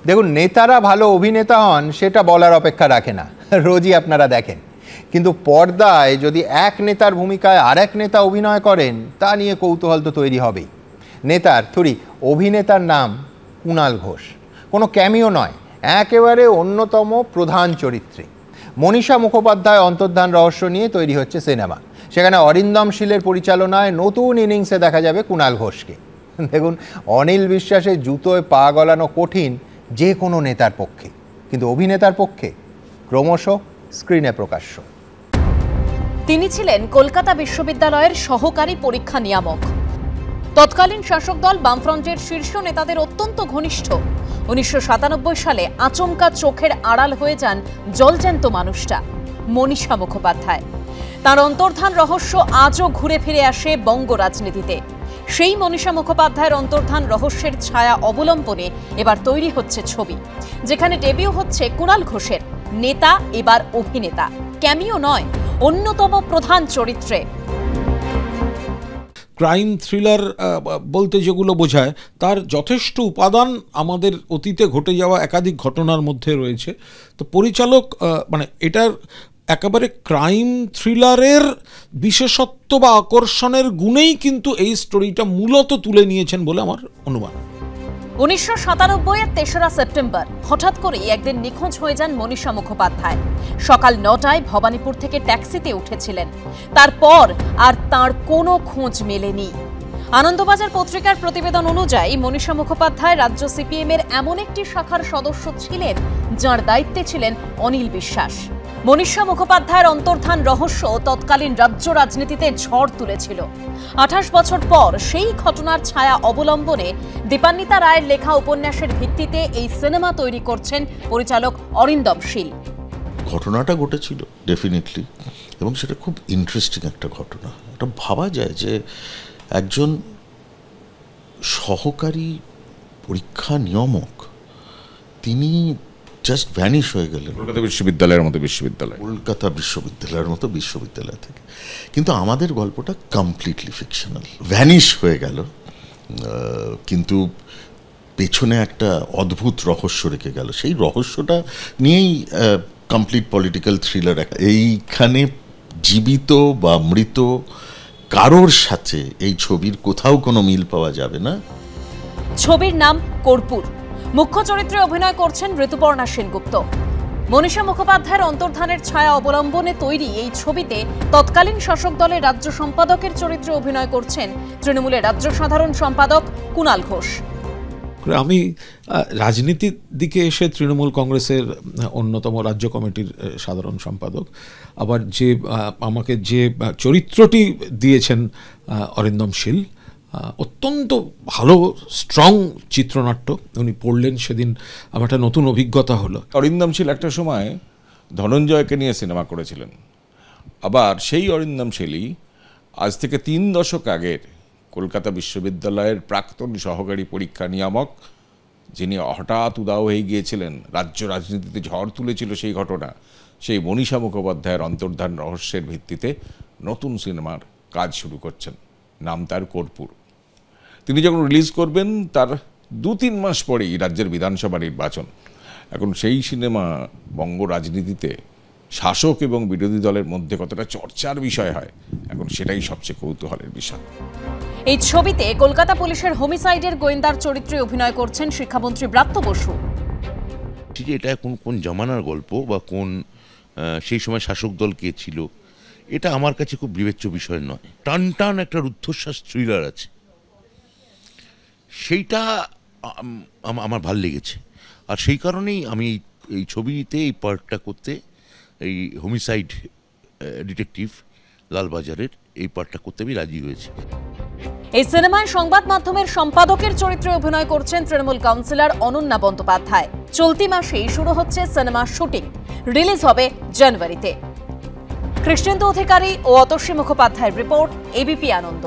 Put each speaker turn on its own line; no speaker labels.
দেখুন, নেতারা ভালো অভিনেতা হন সেটা বলার অপেক্ষা রাখে না, রোজই আপনারা দেখেন। কিন্তু পর্দায় যদি এক নেতার ভূমিকায় আর এক নেতা অভিনয় করেন, তা নিয়ে কৌতূহল তো তৈরি হবেই। নেতার অভিনেতার নাম কুণাল ঘোষ, কোনো ক্যামিও নয়, একেবারে অন্যতম প্রধান চরিত্রে। মনীষা মুখোপাধ্যায় অন্তর্ধান রহস্য নিয়ে তৈরি হচ্ছে সিনেমা। সেখানে অরিন্দম শীলের পরিচালনায় নতুন ইনিংসে দেখা যাবে কুণাল ঘোষকে। দেখুন, অনিল বিশ্বাসের জুতোয় পা গলানো কঠিন যে কোনো নেতার পক্ষে, কিন্তু অভিনেতার পক্ষে ক্রমশ স্ক্রিনে প্রকাশ্য।
তিনি ছিলেন কলকাতা বিশ্ববিদ্যালয়ের সহকারী পরীক্ষা নিয়ামক। তৎকালীন শাসক দল বামফ্রন্টের শীর্ষ নেতাদের অত্যন্ত ঘনিষ্ঠ। 1997 সালে আচমকা চোখের আড়াল হয়ে যান জলজ্যান্ত মানুষটা, মনীষা মুখোপাধ্যায়। তার অন্তর্ধান রহস্য আজও ঘুরে ফিরে আসে বঙ্গ রাজনীতিতে। সেই মনীষা মুখোপাধ্যায়ের অন্তর্ধান রহস্যের ছায়া অবলম্বনে এবার তৈরি হচ্ছে ছবি, যেখানে ডেবিউ হচ্ছে কুণাল ঘোষের। নেতা এবার অভিনেতা, ক্যামিও নয়, অন্যতম প্রধান চরিত্রে।
ক্রাইম থ্রিলার বলতে যেগুলো বোঝায় তার যথেষ্ট উপাদান আমাদের অতীতে ঘটে যাওয়া একাধিক ঘটনার মধ্যে রয়েছে। তো পরিচালক এটার একেবারে ক্রাইম থ্রিলারের বিশেষত্ব বা আকর্ষণের গুণেই কিন্তু এই স্টোরিটা মূলত তুলে নিয়েছেন বলে আমার অনুমান।
1997-এর 3রা সেপ্টেম্বর হঠাৎ করেই একদিন নিখোঁজ হয়ে যান মনীষা মুখোপাধ্যায়। সকাল 9টায় ভবানীপুর থেকে ট্যাক্সিতে উঠেছিলেন। তারপর আর তাঁর কোনো খোঁজ মেলেনি। আনন্দবাজার পত্রিকার প্রতিবেদন অনুযায়ী মনীষা মুখোপাধ্যায় রাজ্য সিপিএমের এমন একটি শাখার সদস্য ছিলেন যার দায়িত্বে ছিলেন অনিল বিশ্বাস। মনীষা মুখোপাধ্যায়ের অন্তর্ধান রহস্য তৎকালীন রাজ্য রাজনীতিতে ঝড় তুলেছিল। 28 বছর পর সেই ঘটনার ছায়া অবলম্বনে দীপান্বিতা রায়ের লেখা উপন্যাসের ভিত্তিতে এই সিনেমা তৈরি করছেন পরিচালক অরিন্দম শীল।
ঘটনাটা ঘটেছিল ডেফিনেটলি, এবং সেটা খুব ইন্টারেস্টিং একটা ঘটনা। এটা ভাবা যায় যে একজন সহকারী পরীক্ষা নিয়ামক তিনি জাস্ট ভ্যানিশ হয়ে গেলেন
কলকাতা বিশ্ববিদ্যালয়ের মতো বিশ্ববিদ্যালয়
থেকে। কিন্তু আমাদের গল্পটা কমপ্লিটলি ফিকশনাল। ভ্যানিশ হয়ে গেল, কিন্তু পেছনে একটা অদ্ভুত রহস্য রেখে গেল। সেই রহস্যটা নিয়েই কমপ্লিট পলিটিক্যাল থ্রিলার। এইখানে জীবিত বা মৃত কারোর সাথে এই ছবির কোথাও কোনো মিল পাওয়া যাবে না।
ছবির নাম কর্পূর। মুখ্য চরিত্রে অভিনয় করছেন ঋতুপর্ণা সেনগুপ্ত। মনীষা মুখোপাধ্যায়ের অন্তর্ধানের ছায়া অবলম্বনে তৈরি এই ছবিতে তৎকালীন শাসক দলের রাজ্য সম্পাদকের চরিত্রে অভিনয় করছেন তৃণমূলের রাজ্য সাধারণ সম্পাদক কুণাল ঘোষ।
আমি রাজনীতির দিকে এসে তৃণমূল কংগ্রেসের অন্যতম রাজ্য কমিটির সাধারণ সম্পাদক, আবার আমাকে যে চরিত্রটি দিয়েছেন অরিন্দম শীল, অত্যন্ত ভালো স্ট্রং চিত্রনাট্য উনি পড়লেন। সেদিন আমার একটা নতুন অভিজ্ঞতা হলো।
অরিন্দম শীল একটা সময় ধনঞ্জয়কে নিয়ে সিনেমা করেছিলেন। আবার সেই অরিন্দম শীলই আজ থেকে 3 দশক আগের কলকাতা বিশ্ববিদ্যালয়ের প্রাক্তন সহকারী পরীক্ষা নিয়ামক, যিনি হঠাৎ উদাও হয়ে গিয়েছিলেন, রাজ্য রাজনীতিতে ঝড় তুলেছিল সেই ঘটনা, সেই মনীষা মুখোপাধ্যায়ের অন্তর্ধান রহস্যের ভিত্তিতে নতুন সিনেমার কাজ শুরু করছেন। নাম তার কর্পূর। তিনি যখন রিলিজ করবেন তার 2-3 মাস পরেই রাজ্যের বিধানসভা নির্বাচন। এখন সেই সিনেমা বঙ্গ রাজনীতিতে শাসক এবং বিরোধী দলের মধ্যে কতটা চর্চার বিষয় হয়, এখন সেটাই সবচেয়ে কৌতূহলের বিষয়।
এই ছবিতে কলকাতা পুলিশের হোমিসাইডের গোয়েন্দার চরিত্রে অভিনয় করছেন শিক্ষামন্ত্রী ব্রাত্য বসু।
এটা কোন জামানার গল্প বা কোন সেই সময় শাসক দল কে ছিল, এটা আমার কাছে খুব বিবেচ্য বিষয় নয়। টান একটা রুদ্ধশ্বাস থ্রিলার আছে, সেইটা আমার ভাল লেগেছে। আর সেই কারণেই আমি এই ছবিতে এই পার্টটা করতে, এই হোমিসাইড ডিটেকটিভ লালবাজারের এই পার্টটা করতে আমি রাজি হয়েছি।
এই সিনেমায় সংবাদ মাধ্যমের সম্পাদকের চরিত্রে অভিনয় করছেন তৃণমূল কাউন্সিলর অনন্যা বন্দ্যোপাধ্যায়। চলতি মাসেই শুরু হচ্ছে সিনেমার শুটিং, রিলিজ হবে জানুয়ারিতে। কৃষ্ণেন্দু অধিকারী ও অতসী মুখোপাধ্যায়ের রিপোর্ট, এবিপি আনন্দ।